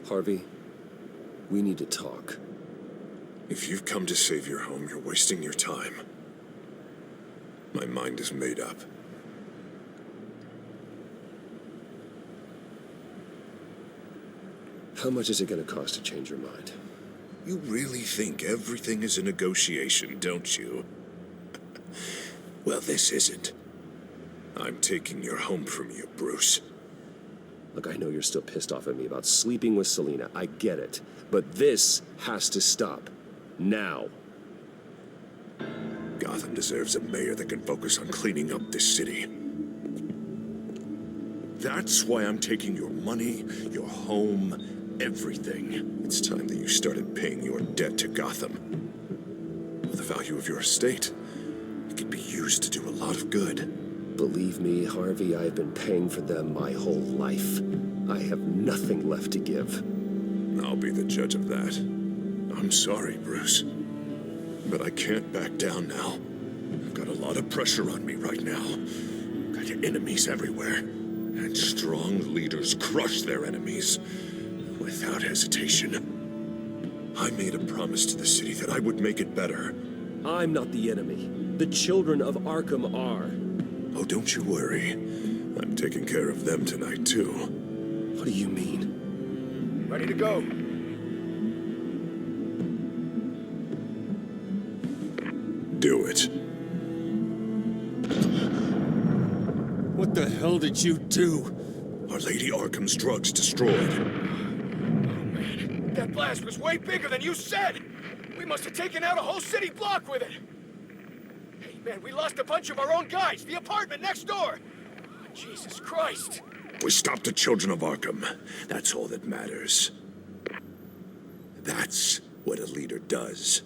Harvey, we need to talk. If you've come to save your home, you're wasting your time. My mind is made up. How much is it going to cost to change your mind? You really think everything is a negotiation, don't you? Well, this isn't. I'm taking your home from you, Bruce. Look, I know you're still pissed off at me about sleeping with Selina. I get it. But this has to stop. Now. Gotham deserves a mayor that can focus on cleaning up this city. That's why I'm taking your money, your home, everything. It's time that you started paying your debt to Gotham. For the value of your estate, it could be used to do a lot of good. Believe me, Harvey, I've been paying for them my whole life. I have nothing left to give. I'll be the judge of that. I'm sorry, Bruce. But I can't back down now. I've got a lot of pressure on me right now. Got enemies everywhere. And strong leaders crush their enemies without hesitation. I made a promise to the city that I would make it better. I'm not the enemy. The children of Arkham are. Oh, don't you worry. I'm taking care of them tonight, too. What do you mean? Ready to go. Do it. What the hell did you do? Our Lady Arkham's drugs destroyed. That blast was way bigger than you said! We must have taken out a whole city block with it! Hey, man, we lost a bunch of our own guys! The apartment next door! Oh, Jesus Christ! We stopped the children of Arkham. That's all that matters. That's what a leader does.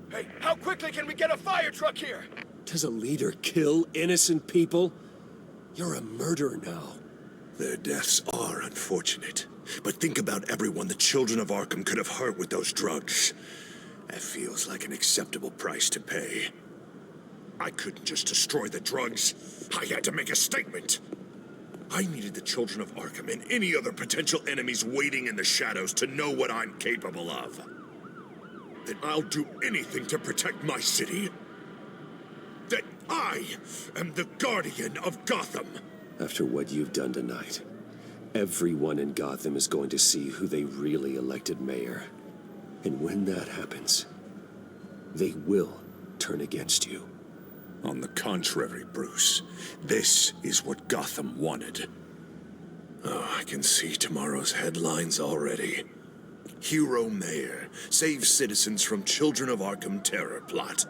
Hey, how quickly can we get a fire truck here? Does a leader kill innocent people? You're a murderer now. Their deaths are unfortunate. But think about everyone the children of Arkham could have hurt with those drugs. That feels like an acceptable price to pay. I couldn't just destroy the drugs. I had to make a statement. I needed the children of Arkham and any other potential enemies waiting in the shadows to know what I'm capable of. That I'll do anything to protect my city. That I am the guardian of Gotham. After what you've done tonight, everyone in Gotham is going to see who they really elected mayor. And when that happens, they will turn against you. On the contrary, Bruce, this is what Gotham wanted. Oh, I can see tomorrow's headlines already. Hero Mayor saves citizens from Children of Arkham terror plot.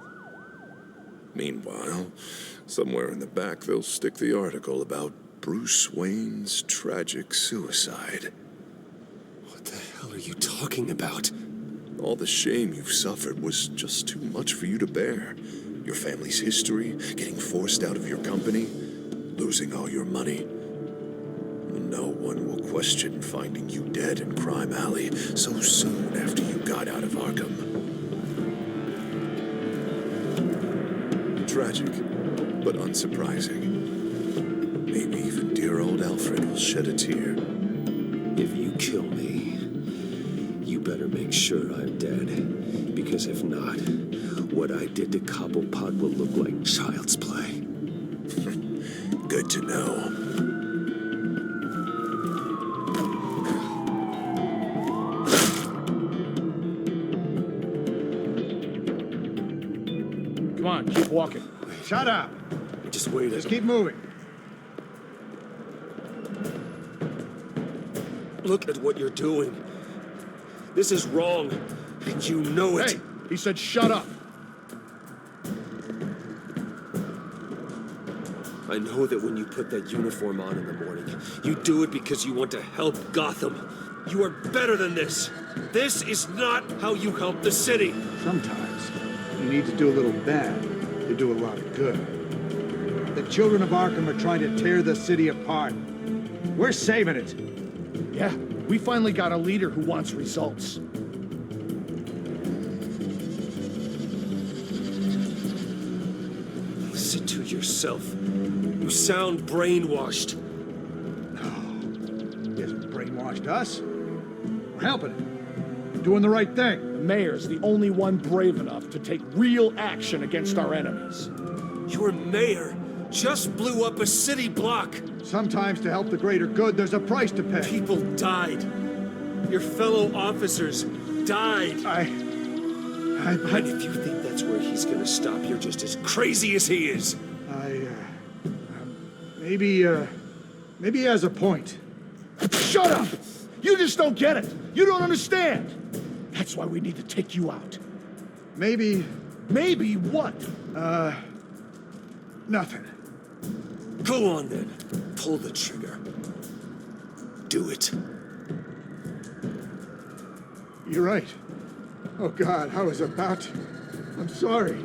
Meanwhile, somewhere in the back they'll stick the article about Bruce Wayne's tragic suicide. What the hell are you talking about? All the shame you've suffered was just too much for you to bear. Your family's history, getting forced out of your company, losing all your money. No one will question finding you dead in Crime Alley so soon after you got out of Arkham. Tragic, but unsurprising. Maybe even dear old Alfred will shed a tear. If you kill me, you better make sure I'm dead. Because if not, what I did to Cobblepot will look like child's play. Good to know. Come on, keep walking. Shut up. Just wait. Just keep moving. Look at what you're doing. This is wrong, and you know it. Hey, he said shut up. I know that when you put that uniform on in the morning, you do it because you want to help Gotham. You are better than this. This is not how you help the city. Sometimes you need to do a little bad to do a lot of good. The children of Arkham are trying to tear the city apart. We're saving it. Yeah, we finally got a leader who wants results. Listen to yourself. You sound brainwashed. No. He hasn't brainwashed us. We're helping him. We're doing the right thing. The mayor's the only one brave enough to take real action against our enemies. Your mayor just blew up a city block. Sometimes to help the greater good, there's a price to pay. People died. Your fellow officers died. And if you think that's where he's gonna stop, you're just as crazy as he is. Maybe he has a point. Shut up! You just don't get it. You don't understand. That's why we need to take you out. Maybe... Maybe what? Nothing. Go on then. Pull the trigger. Do it. You're right. Oh God, I was about to. I'm sorry.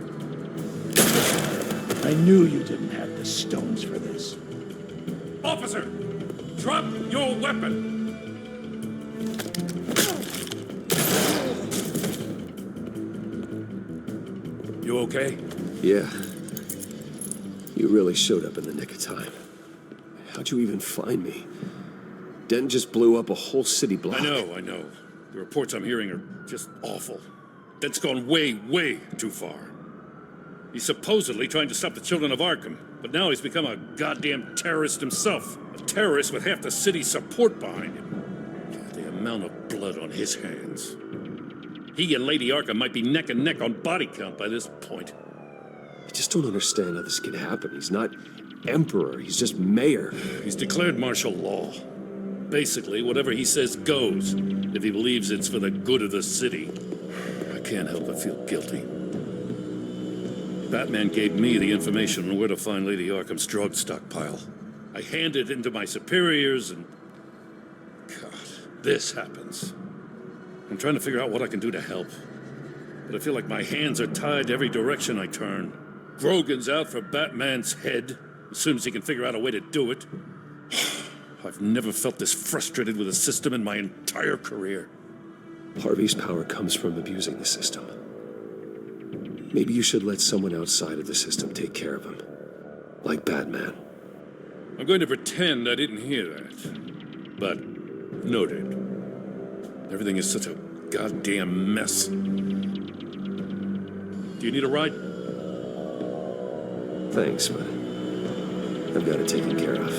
I knew you didn't have the stones for this. Officer! Drop your weapon! You okay? Yeah. You really showed up in the nick of time. How'd you even find me? Den just blew up a whole city block. I know. The reports I'm hearing are just awful. Den's gone way, way too far. He's supposedly trying to stop the children of Arkham, but now he's become a goddamn terrorist himself. A terrorist with half the city's support behind him. God, the amount of blood on his hands. He and Lady Arkham might be neck and neck on body count by this point. I just don't understand how this could happen. He's not emperor, he's just mayor. He's declared martial law. Basically, whatever he says goes, if he believes it's for the good of the city. I can't help but feel guilty. Batman gave me the information on where to find Lady Arkham's drug stockpile. I handed it into my superiors and... God, this happens. I'm trying to figure out what I can do to help. But I feel like my hands are tied every direction I turn. Grogan's out for Batman's head, as soon as he can figure out a way to do it. I've never felt this frustrated with a system in my entire career. Harvey's power comes from abusing the system. Maybe you should let someone outside of the system take care of him. Like Batman. I'm going to pretend I didn't hear that. But, noted. Everything is such a goddamn mess. Do you need a ride? Thanks, but I've got it taken care of.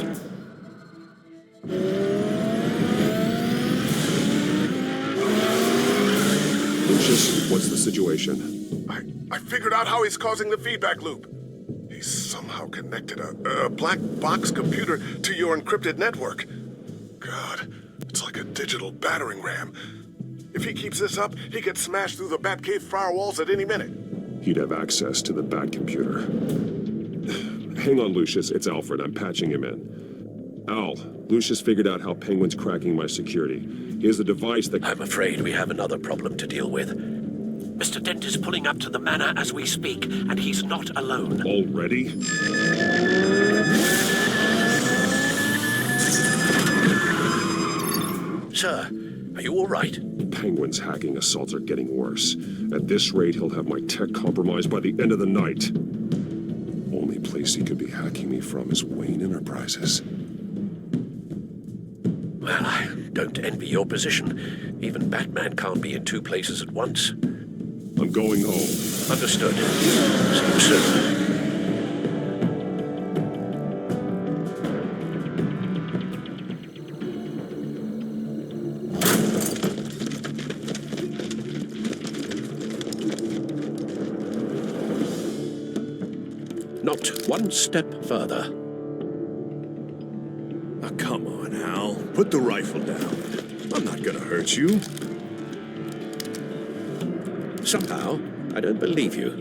Lucius, what's the situation? I figured out how he's causing the feedback loop. He's somehow connected a black box computer to your encrypted network. God, it's like a digital battering ram. If he keeps this up, he could smash through the Batcave firewalls at any minute. He'd have access to the Bat computer. Hang on, Lucius. It's Alfred. I'm patching him in. Al, Lucius figured out how Penguin's cracking my security. He has a device that... I'm afraid we have another problem to deal with. Mr. Dent is pulling up to the manor as we speak, and he's not alone. Already? Sir, are you all right? Penguin's hacking assaults are getting worse. At this rate, he'll have my tech compromised by the end of the night. Only place he could be hacking me from is Wayne Enterprises. Well, I don't envy your position. Even Batman can't be in two places at once. I'm going home. Understood. See you soon. Not one step further. Now, come on, Al. Put the rifle down. I'm not gonna hurt you. Somehow, I don't believe you.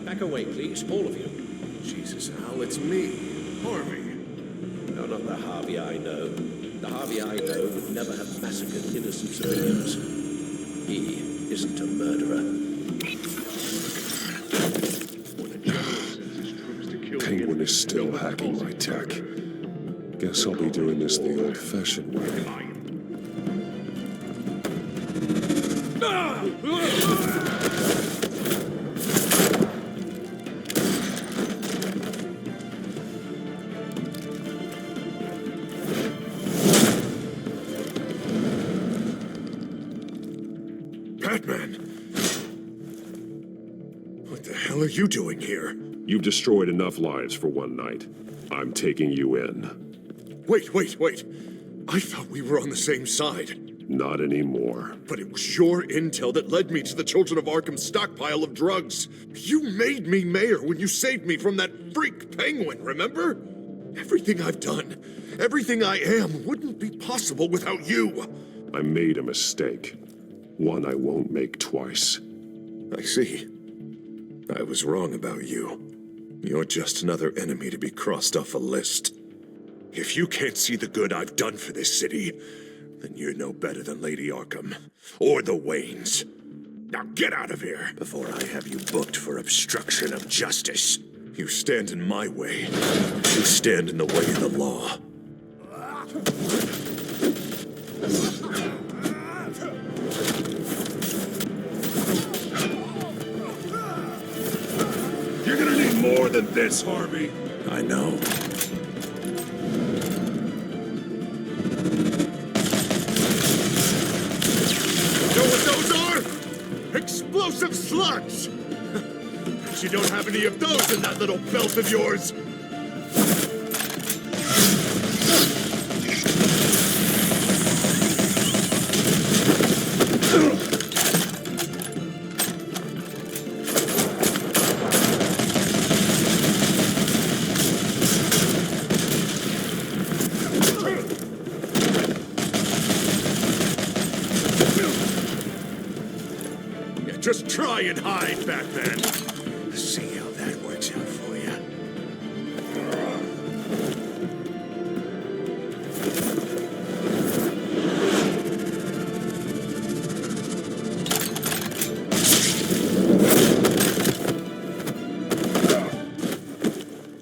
Back away, please, all of you. Jesus, Al, it's me, Harvey. No, not the Harvey I know. The Harvey I know would never have massacred innocent civilians. He isn't a murderer. Penguin is still hacking my tech. Guess I'll be doing this the old-fashioned way. Batman! What the hell are you doing here? You've destroyed enough lives for one night. I'm taking you in. Wait. I thought we were on the same side. Not anymore. But it was your intel that led me to the Children of Arkham's stockpile of drugs. You made me mayor when you saved me from that freak penguin, remember? Everything I've done, everything I am, wouldn't be possible without you. I made a mistake. One I won't make twice. I see. I was wrong about you. You're just another enemy to be crossed off a list. If you can't see the good I've done for this city, then you're no better than Lady Arkham, or the Waynes. Now get out of here, before I have you booked for obstruction of justice. You stand in my way. You stand in the way of the law. You're gonna need more than this, Harvey. I know. Know what those are? Explosive slugs! You don't have any of those in that little belt of yours! Just try and hide, Batman. See how that works out for you.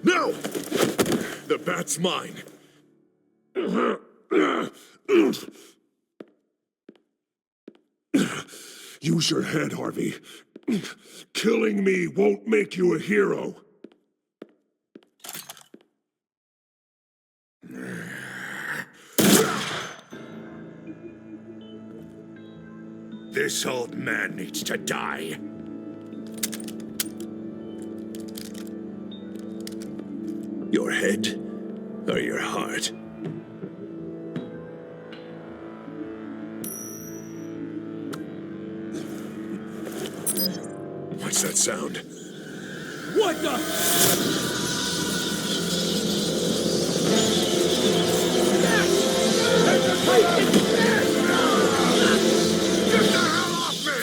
No! The bat's mine. Use your head, Harvey. Killing me won't make you a hero. This old man needs to die. Your head or your heart? What's that sound? What the? Get the hell off me!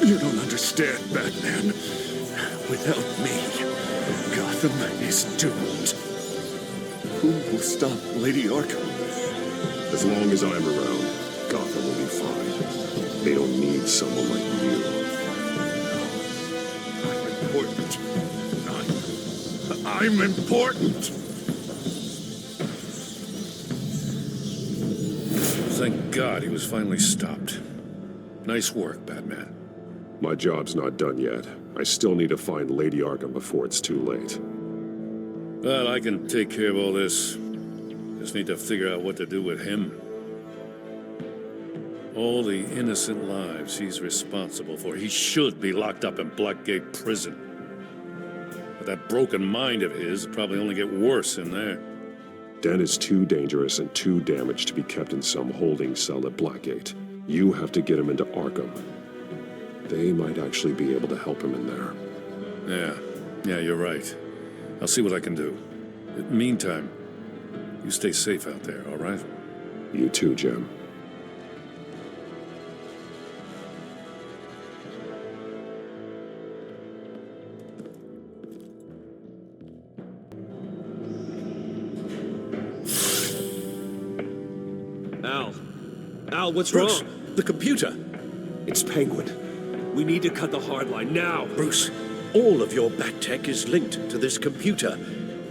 You don't understand, Batman. Without me, Gotham is doomed. Who will stop Lady Arkham? As long as I'm around, Gotham will be fine. They don't need someone like you. I'm important. Thank God he was finally stopped. Nice work, Batman. My job's not done yet. I still need to find Lady Arkham before it's too late. Well, I can take care of all this. Just need to figure out what to do with him. All the innocent lives he's responsible for. He should be locked up in Blackgate Prison. But that broken mind of his will probably only get worse in there. Den is too dangerous and too damaged to be kept in some holding cell at Blackgate. You have to get him into Arkham. They might actually be able to help him in there. Yeah, you're right. I'll see what I can do. In the meantime, you stay safe out there, all right? You too, Jim. Al, what's Bruce, wrong? the computer. It's Penguin. We need to cut the hard line now. Bruce, all of your bat tech is linked to this computer.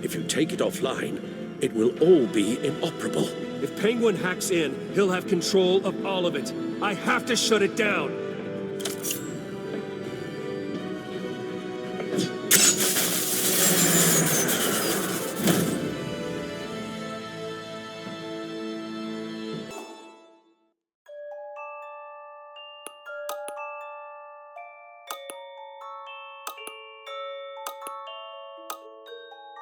If you take it offline, it will all be inoperable. If Penguin hacks in, he'll have control of all of it. I have to shut it down.